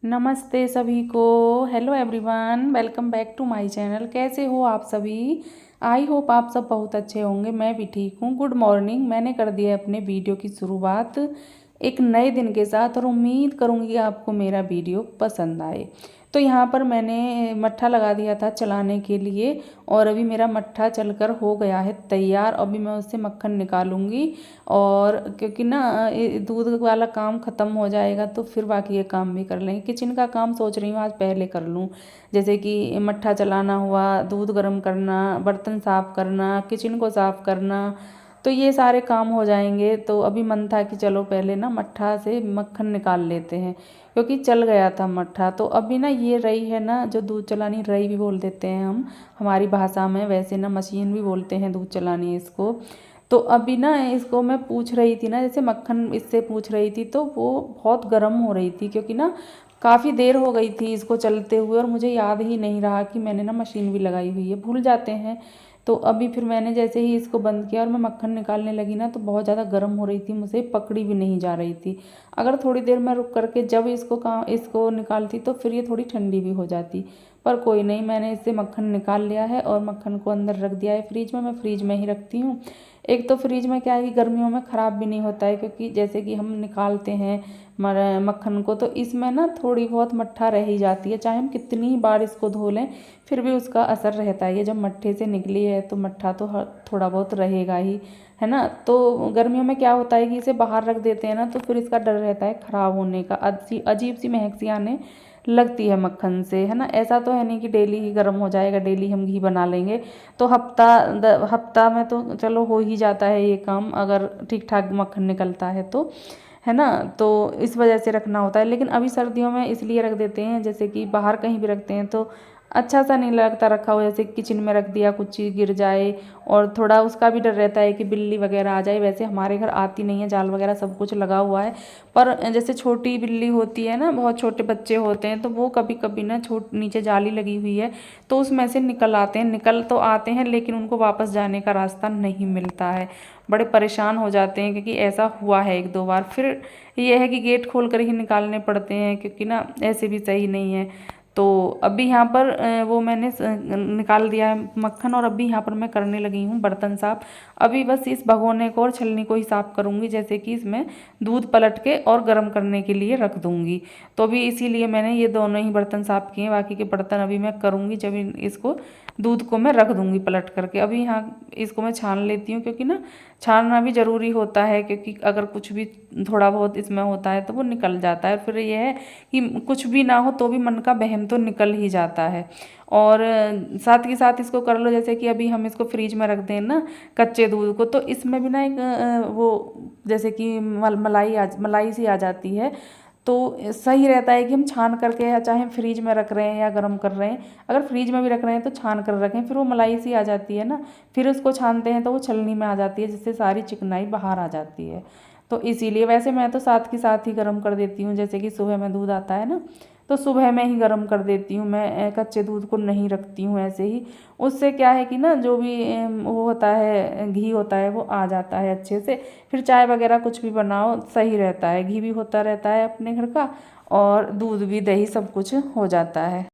नमस्ते सभी को। Hello everyone, welcome back to my channel. कैसे हो आप सभी? आई होप आप सब बहुत अच्छे होंगे। मैं भी ठीक हूँ। Good morning. मैंने कर दिया अपने वीडियो की शुरुआत एक नए दिन के साथ और उम्मीद करूँगी आपको मेरा वीडियो पसंद आए। तो यहाँ पर मैंने मट्ठा लगा दिया था चलाने के लिए और अभी मेरा मट्ठा चलकर हो गया है तैयार। अभी मैं उससे मक्खन निकालूंगी और क्योंकि ना दूध वाला काम ख़त्म हो जाएगा तो फिर बाकी ये काम भी कर लेंगे। किचन का काम सोच रही हूँ आज पहले कर लूँ, जैसे कि मट्ठा चलाना हुआ, दूध गर्म करना, बर्तन साफ़ करना, किचन को साफ़ करना, तो ये सारे काम हो जाएंगे। तो अभी मन था कि चलो पहले ना मट्ठा से मक्खन निकाल लेते हैं क्योंकि चल गया था मट्ठा। तो अभी ना ये रही है ना जो दूध चलानी, रही भी बोल देते हैं हम हमारी भाषा में, वैसे ना मशीन भी बोलते हैं दूध चलानी इसको। तो अभी ना इसको मैं पूछ रही थी ना, जैसे मक्खन इससे पूछ रही थी तो वो बहुत गर्म हो रही थी क्योंकि ना काफ़ी देर हो गई थी इसको चलते हुए और मुझे याद ही नहीं रहा कि मैंने ना मशीन भी लगाई हुई है, भूल जाते हैं। तो अभी फिर मैंने जैसे ही इसको बंद किया और मैं मक्खन निकालने लगी ना तो बहुत ज़्यादा गर्म हो रही थी, मुझे पकड़ी भी नहीं जा रही थी। अगर थोड़ी देर मैं रुक करके जब इसको निकालती तो फिर ये थोड़ी ठंडी भी हो जाती। पर कोई नहीं, मैंने इससे मक्खन निकाल लिया है और मक्खन को अंदर रख दिया है फ्रिज में। मैं फ्रिज में ही रखती हूँ। एक तो फ्रिज में क्या है कि गर्मियों में ख़राब भी नहीं होता है क्योंकि जैसे कि हम निकालते हैं मक्खन को तो इसमें ना थोड़ी बहुत मट्ठा रह ही जाती है, चाहे हम कितनी ही बार इसको धो लें फिर भी उसका असर रहता है। ये जब मट्ठे से निकली है तो मट्ठा तो थोड़ा बहुत रहेगा ही, है ना। तो गर्मियों में क्या होता है कि इसे बाहर रख देते हैं ना तो फिर इसका डर रहता है ख़राब होने का, अजीब सी महक सी आने लगती है मक्खन से, है ना। ऐसा तो है नहीं कि डेली ही गर्म हो जाएगा, डेली हम घी बना लेंगे तो हफ्ता में तो चलो हो ही जाता है ये काम, अगर ठीक ठाक मक्खन निकलता है तो, है ना। तो इस वजह से रखना होता है। लेकिन अभी सर्दियों में इसलिए रख देते हैं, जैसे कि बाहर कहीं भी रखते हैं तो अच्छा सा नहीं लगता रखा हुआ, जैसे किचन में रख दिया कुछ चीज़ गिर जाए और थोड़ा उसका भी डर रहता है कि बिल्ली वगैरह आ जाए। वैसे हमारे घर आती नहीं है, जाल वगैरह सब कुछ लगा हुआ है, पर जैसे छोटी बिल्ली होती है ना, बहुत छोटे बच्चे होते हैं तो वो कभी कभी ना नीचे जाली लगी हुई है तो उसमें से निकल आते हैं, निकल तो आते हैं लेकिन उनको वापस जाने का रास्ता नहीं मिलता है। बड़े परेशान हो जाते हैं क्योंकि ऐसा हुआ है एक दो बार। फिर ये है कि गेट खोल कर ही निकालने पड़ते हैं क्योंकि ना ऐसे भी सही नहीं है। तो अभी यहाँ पर वो मैंने निकाल दिया है मक्खन और अभी यहाँ पर मैं करने लगी हूँ बर्तन साफ। अभी बस इस भगोने को और छलनी को ही साफ़ करूँगी, जैसे कि इसमें दूध पलट के और गर्म करने के लिए रख दूँगी। तो अभी इसीलिए मैंने ये दोनों ही बर्तन साफ़ किए हैं, बाकी के बर्तन अभी मैं करूँगी जब इसको दूध को मैं रख दूँगी पलट करके। अभी यहाँ इसको मैं छान लेती हूँ क्योंकि ना छानना भी ज़रूरी होता है क्योंकि अगर कुछ भी थोड़ा बहुत इसमें होता है तो वो निकल जाता है। फिर ये है कि कुछ भी ना हो तो भी मन का बहम तो निकल ही जाता है। और साथ के साथ इसको कर लो, जैसे कि अभी हम इसको फ्रीज में रख दें ना कच्चे दूध को तो इसमें भी ना एक वो जैसे कि मलाई सी आ जाती है। तो सही रहता है कि हम छान करके या चाहे फ्रीज में रख रहे हैं या गर्म कर रहे हैं, अगर फ्रीज में भी रख रहे हैं तो छान कर रखें, फिर वो मलाई सी आ जाती है ना, फिर उसको छानते हैं तो वो छलनी में आ जाती है जिससे सारी चिकनाई बाहर आ जाती है। तो इसीलिए वैसे मैं तो साथ के साथ ही गर्म कर देती हूँ, जैसे कि सुबह में दूध आता है ना तो सुबह में ही गर्म कर देती हूँ मैं, कच्चे दूध को नहीं रखती हूँ ऐसे ही। उससे क्या है कि ना जो भी वो होता है घी होता है वो आ जाता है अच्छे से, फिर चाय वगैरह कुछ भी बनाओ सही रहता है, घी भी होता रहता है अपने घर का और दूध भी दही सब कुछ हो जाता है।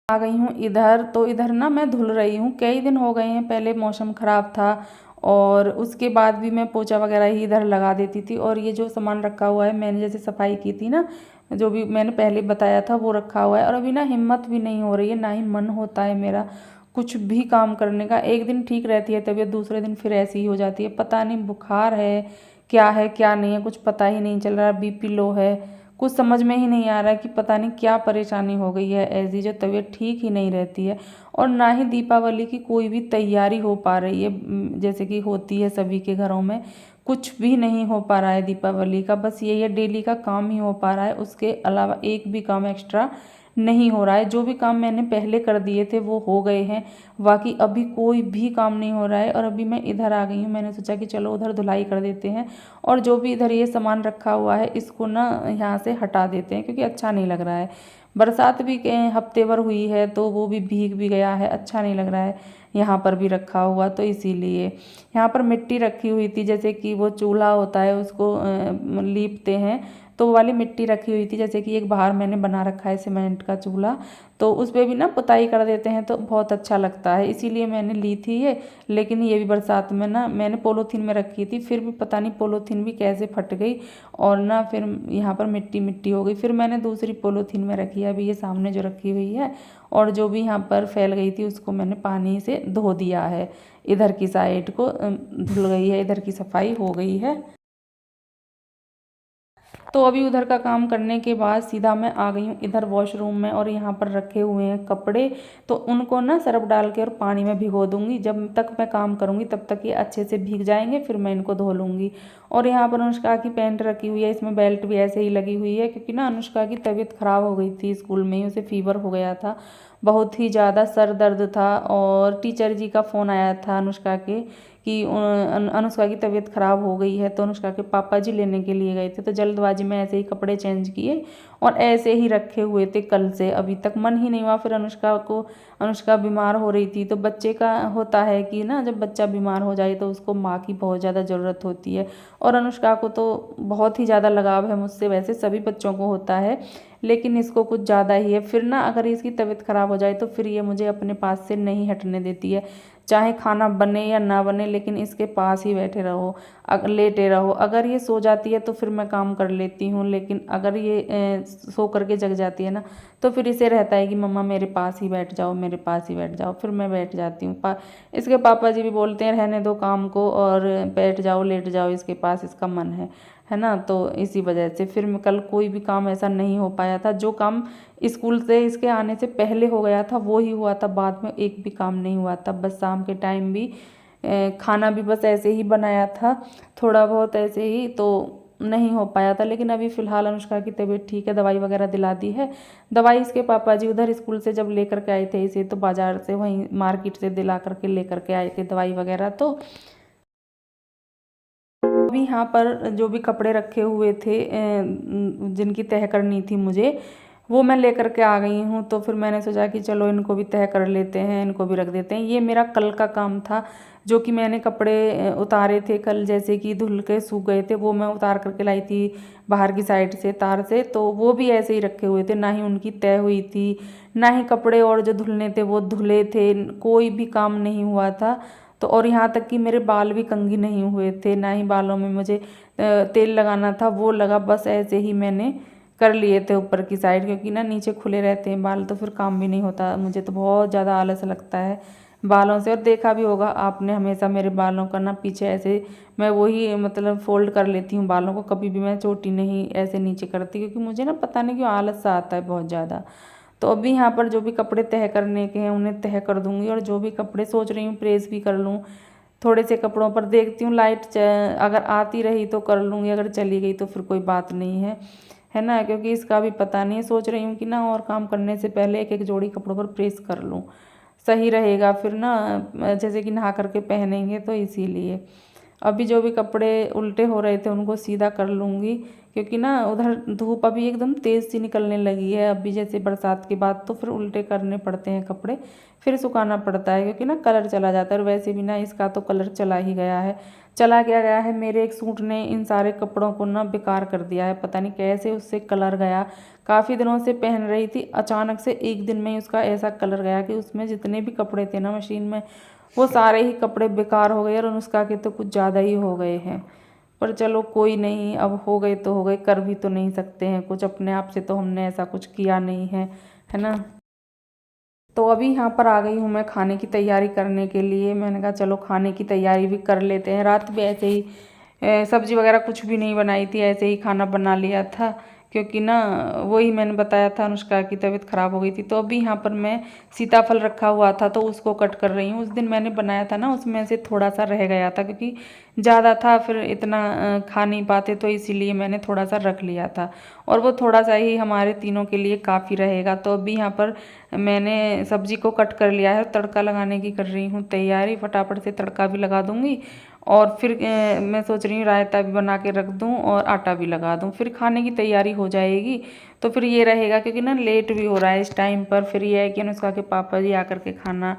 आ गई हूँ इधर, तो इधर ना मैं धुल रही हूँ, कई दिन हो गए हैं, पहले मौसम ख़राब था और उसके बाद भी मैं पोछा वगैरह ही इधर लगा देती थी। और ये जो सामान रखा हुआ है मैंने जैसे सफाई की थी ना, जो भी मैंने पहले बताया था वो रखा हुआ है। और अभी ना हिम्मत भी नहीं हो रही है, ना ही मन होता है मेरा कुछ भी काम करने का। एक दिन ठीक रहती है तबीयत, दूसरे दिन फिर ऐसी ही हो जाती है, पता नहीं बुखार है क्या नहीं है, कुछ पता ही नहीं चल रहा। बीपी लो है, कुछ समझ में ही नहीं आ रहा है कि पता नहीं क्या परेशानी हो गई है ऐसी जो तबीयत ठीक ही नहीं रहती है। और ना ही दीपावली की कोई भी तैयारी हो पा रही है, जैसे कि होती है सभी के घरों में, कुछ भी नहीं हो पा रहा है दीपावली का। बस यही है डेली का काम ही हो पा रहा है, उसके अलावा एक भी काम एक्स्ट्रा नहीं हो रहा है। जो भी काम मैंने पहले कर दिए थे वो हो गए हैं, बाकी अभी कोई भी काम नहीं हो रहा है। और अभी मैं इधर आ गई हूँ, मैंने सोचा कि चलो उधर धुलाई कर देते हैं और जो भी इधर ये सामान रखा हुआ है इसको ना यहाँ से हटा देते हैं क्योंकि अच्छा नहीं लग रहा है। बरसात भी हफ्ते भर हुई है तो वो भी भीग भी गया है, अच्छा नहीं लग रहा है यहाँ पर भी रखा हुआ। तो इसीलिए यहाँ पर मिट्टी रखी हुई थी, जैसे कि वो चूल्हा होता है उसको लीपते हैं तो वो वाली मिट्टी रखी हुई थी। जैसे कि एक बाहर मैंने बना रखा है सीमेंट का चूल्हा, तो उस पर भी ना पुताई कर देते हैं तो बहुत अच्छा लगता है, इसीलिए मैंने ली थी ये। लेकिन ये भी बरसात में ना मैंने पोलोथीन में रखी थी, फिर भी पता नहीं पोलोथीन भी कैसे फट गई और ना फिर यहाँ पर मिट्टी मिट्टी हो गई। फिर मैंने दूसरी पोलोथीन में रखी है, अभी ये सामने जो रखी हुई है, और जो भी यहाँ पर फैल गई थी उसको मैंने पानी से धो दिया है। इधर की साइड को धुल गई है, इधर की सफाई हो गई है। तो अभी उधर का काम करने के बाद सीधा मैं आ गई हूँ इधर वॉशरूम में, और यहाँ पर रखे हुए हैं कपड़े, तो उनको ना सर्फ डाल के और पानी में भिगो दूंगी। जब तक मैं काम करूँगी तब तक ये अच्छे से भीग जाएंगे, फिर मैं इनको धो लूँगी। और यहाँ पर अनुष्का की पैंट रखी हुई है, इसमें बेल्ट भी ऐसे ही लगी हुई है, क्योंकि ना अनुष्का की तबीयत ख़राब हो गई थी स्कूल में ही, उसे फीवर हो गया था, बहुत ही ज़्यादा सर दर्द था। और टीचर जी का फ़ोन आया था अनुष्का के कि अनुष्का की तबीयत ख़राब हो गई है, तो अनुष्का के पापा जी लेने के लिए गए थे। तो जल्दबाजी में ऐसे ही कपड़े चेंज किए और ऐसे ही रखे हुए थे कल से, अभी तक मन ही नहीं हुआ। फिर अनुष्का बीमार हो रही थी, तो बच्चे का होता है कि ना जब बच्चा बीमार हो जाए तो उसको माँ की बहुत ज़्यादा ज़रूरत होती है। और अनुष्का को तो बहुत ही ज़्यादा लगाव है मुझसे, वैसे सभी बच्चों को होता है, लेकिन इसको कुछ ज़्यादा ही है। फिर ना अगर इसकी तबीयत ख़राब हो जाए तो फिर ये मुझे अपने पास से नहीं हटने देती है, चाहे खाना बने या ना बने, लेकिन इसके पास ही बैठे रहो, लेटे रहो। अगर ये सो जाती है तो फिर मैं काम कर लेती हूँ, लेकिन अगर ये सो करके जग जाती है ना, तो फिर इसे रहता है कि मम्मा मेरे पास ही बैठ जाओ, मेरे पास ही बैठ जाओ। फिर मैं बैठ जाती हूँ। इसके पापा जी भी बोलते हैं रहने दो काम को और बैठ जाओ, लेट जाओ इसके पास, इसका मन है ना। तो इसी वजह से फिर मैं कल कोई भी काम ऐसा नहीं हो पाया था। जो काम स्कूल से इसके आने से पहले हो गया था वो ही हुआ था, बाद में एक भी काम नहीं हुआ था। बस शाम के टाइम भी खाना भी बस ऐसे ही बनाया था, थोड़ा बहुत ऐसे ही, तो नहीं हो पाया था। लेकिन अभी फ़िलहाल अनुष्का की तबीयत ठीक है, दवाई वगैरह दिला दी है। दवाई इसके पापा जी उधर स्कूल से जब लेकर के आए थे इसे, तो बाज़ार से वहीं मार्केट से दिला करके लेकर के आए थे दवाई वगैरह। तो अभी यहाँ पर जो भी कपड़े रखे हुए थे जिनकी तह करनी थी मुझे, वो मैं लेकर के आ गई हूँ। तो फिर मैंने सोचा कि चलो इनको भी तह कर लेते हैं, इनको भी रख देते हैं। ये मेरा कल का काम था, जो कि मैंने कपड़े उतारे थे कल, जैसे कि धुल के सूख गए थे, वो मैं उतार करके लाई थी बाहर की साइड से तार से। तो वो भी ऐसे ही रखे हुए थे, ना ही उनकी तह हुई थी, ना ही कपड़े और जो धुलने थे वो धुले थे, कोई भी काम नहीं हुआ था। तो और यहाँ तक कि मेरे बाल भी कंघी नहीं हुए थे, ना ही बालों में मुझे तेल लगाना था वो लगा, बस ऐसे ही मैंने कर लिए थे ऊपर की साइड, क्योंकि ना नीचे खुले रहते हैं बाल, तो फिर काम भी नहीं होता। मुझे तो बहुत ज़्यादा आलस लगता है बालों से। और देखा भी होगा आपने, हमेशा मेरे बालों का ना पीछे ऐसे मैं वही मतलब फोल्ड कर लेती हूँ बालों को, कभी भी मैं चोटी नहीं ऐसे नीचे करती, क्योंकि मुझे ना पता नहीं क्यों आलस सा आता है बहुत ज़्यादा। तो अभी यहाँ पर जो भी कपड़े तह करने के हैं उन्हें तह कर दूँगी, और जो भी कपड़े सोच रही हूँ प्रेस भी कर लूँ। थोड़े से कपड़ों पर देखती हूँ लाइट अगर आती रही तो कर लूँगी, अगर चली गई तो फिर कोई बात नहीं है ना, क्योंकि इसका भी पता नहीं है। सोच रही हूँ कि ना और काम करने से पहले एक एक जोड़ी कपड़ों पर प्रेस कर लूँ, सही रहेगा फिर ना, जैसे कि नहा करके पहनेंगे, तो इसीलिए अभी जो भी कपड़े उल्टे हो रहे थे उनको सीधा कर लूँगी, क्योंकि ना उधर धूप अभी एकदम तेज़ सी निकलने लगी है। अभी जैसे बरसात के बाद तो फिर उल्टे करने पड़ते हैं कपड़े, फिर सुखाना पड़ता है, क्योंकि ना कलर चला जाता है। और वैसे भी ना इसका तो कलर चला ही गया है, चला क्या गया है। मेरे एक सूट ने इन सारे कपड़ों को ना बेकार कर दिया है, पता नहीं कैसे उससे कलर गया। काफ़ी दिनों से पहन रही थी, अचानक से एक दिन में ही उसका ऐसा कलर गया कि उसमें जितने भी कपड़े थे ना मशीन में, वो सारे ही कपड़े बेकार हो गए, और अनुष्का के तो कुछ ज़्यादा ही हो गए हैं। पर चलो कोई नहीं, अब हो गए तो हो गए, कर भी तो नहीं सकते हैं कुछ, अपने आप से तो हमने ऐसा कुछ किया नहीं है ना। तो अभी यहाँ पर आ गई हूँ मैं खाने की तैयारी करने के लिए। मैंने कहा चलो खाने की तैयारी भी कर लेते हैं। रात में ऐसे ही सब्जी वगैरह कुछ भी नहीं बनाई थी, ऐसे ही खाना बना लिया था, क्योंकि ना वही मैंने बताया था अनुष्का की तबीयत ख़राब हो गई थी। तो अभी यहाँ पर मैं सीताफल रखा हुआ था तो उसको कट कर रही हूँ। उस दिन मैंने बनाया था ना, उसमें से थोड़ा सा रह गया था, क्योंकि ज़्यादा था फिर इतना खा नहीं पाते, तो इसीलिए मैंने थोड़ा सा रख लिया था, और वो थोड़ा सा ही हमारे तीनों के लिए काफ़ी रहेगा। तो अभी यहाँ पर मैंने सब्जी को कट कर लिया है, तड़का लगाने की कर रही हूँ तैयारी, फटाफट से तड़का भी लगा दूँगी। और फिर मैं सोच रही हूँ रायता भी बना के रख दूँ और आटा भी लगा दूँ, फिर खाने की तैयारी हो जाएगी। तो फिर ये रहेगा, क्योंकि ना लेट भी हो रहा है इस टाइम पर। फिर ये है कि अनुष्का के पापा जी आकर के खाना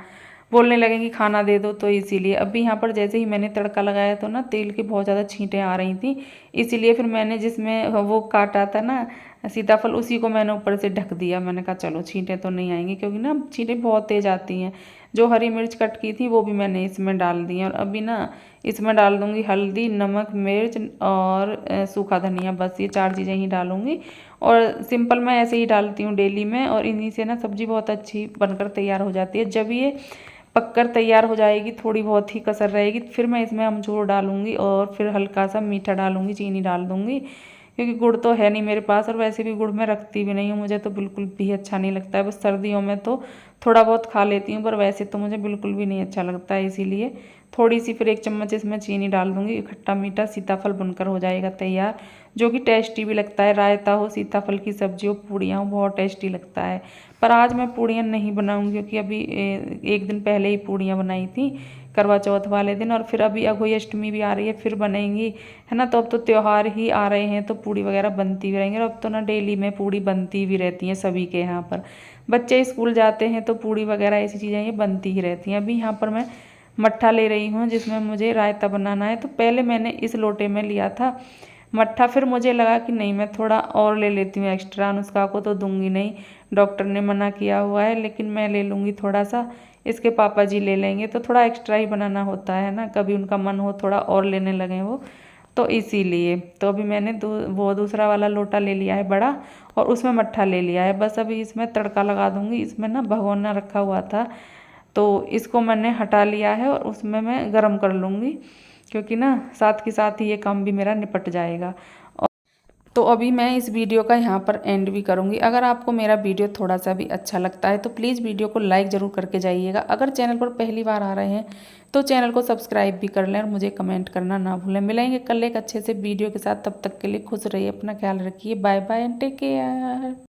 बोलने लगेंगी खाना दे दो, तो इसीलिए अभी यहाँ पर जैसे ही मैंने तड़का लगाया तो ना तेल की बहुत ज़्यादा छींटें आ रही थी, इसीलिए फिर मैंने जिसमें वो काटा था ना सीताफल उसी को मैंने ऊपर से ढक दिया। मैंने कहा चलो छींटें तो नहीं आएंगी, क्योंकि ना छींटें बहुत तेज़ आती हैं। जो हरी मिर्च कट की थी वो भी मैंने इसमें डाल दी है, और अभी ना इसमें डाल दूँगी हल्दी, नमक, मिर्च और सूखा धनिया, बस ये 4 चीज़ें ही डालूँगी। और सिंपल मैं ऐसे ही डालती हूँ डेली में, और इन्हीं से ना सब्ज़ी बहुत अच्छी बनकर तैयार हो जाती है। जब ये पककर तैयार हो जाएगी, थोड़ी बहुत ही कसर रहेगी, फिर मैं इसमें अमचूर डालूँगी और फिर हल्का सा मीठा डालूँगी, चीनी डाल दूँगी, क्योंकि गुड़ तो है नहीं मेरे पास, और वैसे भी गुड़ मैं रखती भी नहीं हूँ, मुझे तो बिल्कुल भी अच्छा नहीं लगता है। बस सर्दियों में तो थोड़ा बहुत खा लेती हूँ, पर वैसे तो मुझे बिल्कुल भी नहीं अच्छा लगता है। इसीलिए थोड़ी सी फिर 1 चम्मच इसमें चीनी डाल दूँगी। खट्टा मीठा सीताफल बनकर हो जाएगा तैयार, जो कि टेस्टी भी लगता है। रायता हो, सीताफल की सब्जी हो, पूड़ियाँ हो, बहुत टेस्टी लगता है। पर आज मैं पूड़ियाँ नहीं बनाऊँगी, क्योंकि अभी 1 दिन पहले ही पूड़ियाँ बनाई थी, करवा चौथ वाले दिन, और फिर अभी अघोई अष्टमी भी आ रही है, फिर बनेंगी, है ना। तो अब तो त्यौहार ही आ रहे हैं, तो पूड़ी वगैरह बनती भी रहेंगी, और अब तो ना डेली में पूड़ी बनती भी रहती हैं सभी के यहाँ पर। बच्चे स्कूल जाते हैं तो पूड़ी वगैरह ऐसी चीज़ें ये बनती ही रहती हैं। अभी यहाँ पर मैं मट्ठा ले रही हूँ, जिसमें मुझे रायता बनाना है। तो पहले मैंने इस लोटे में लिया था मट्ठा, फिर मुझे लगा कि नहीं, मैं थोड़ा और ले लेती हूँ एक्स्ट्रा। अनुष्का को तो दूंगी नहीं, डॉक्टर ने मना किया हुआ है, लेकिन मैं ले लूँगी थोड़ा सा। इसके पापा जी ले लेंगे, तो थोड़ा एक्स्ट्रा ही बनाना होता है ना, कभी उनका मन हो थोड़ा और लेने लगे वो, तो इसीलिए। तो अभी मैंने वो दूसरा वाला लोटा ले लिया है बड़ा, और उसमें मट्ठा ले लिया है। बस अभी इसमें तड़का लगा दूँगी। इसमें ना भगोना रखा हुआ था, तो इसको मैंने हटा लिया है, और उसमें मैं गरम कर लूँगी, क्योंकि ना साथ के साथ ही ये काम भी मेरा निपट जाएगा। तो अभी मैं इस वीडियो का यहाँ पर एंड भी करूँगी। अगर आपको मेरा वीडियो थोड़ा सा भी अच्छा लगता है तो प्लीज़ वीडियो को लाइक ज़रूर करके जाइएगा। अगर चैनल पर पहली बार आ रहे हैं तो चैनल को सब्सक्राइब भी कर लें, और मुझे कमेंट करना ना भूलें। मिलेंगे कल एक अच्छे से वीडियो के साथ, तब तक के लिए खुश रहिए, अपना ख्याल रखिए। Bye bye and take care.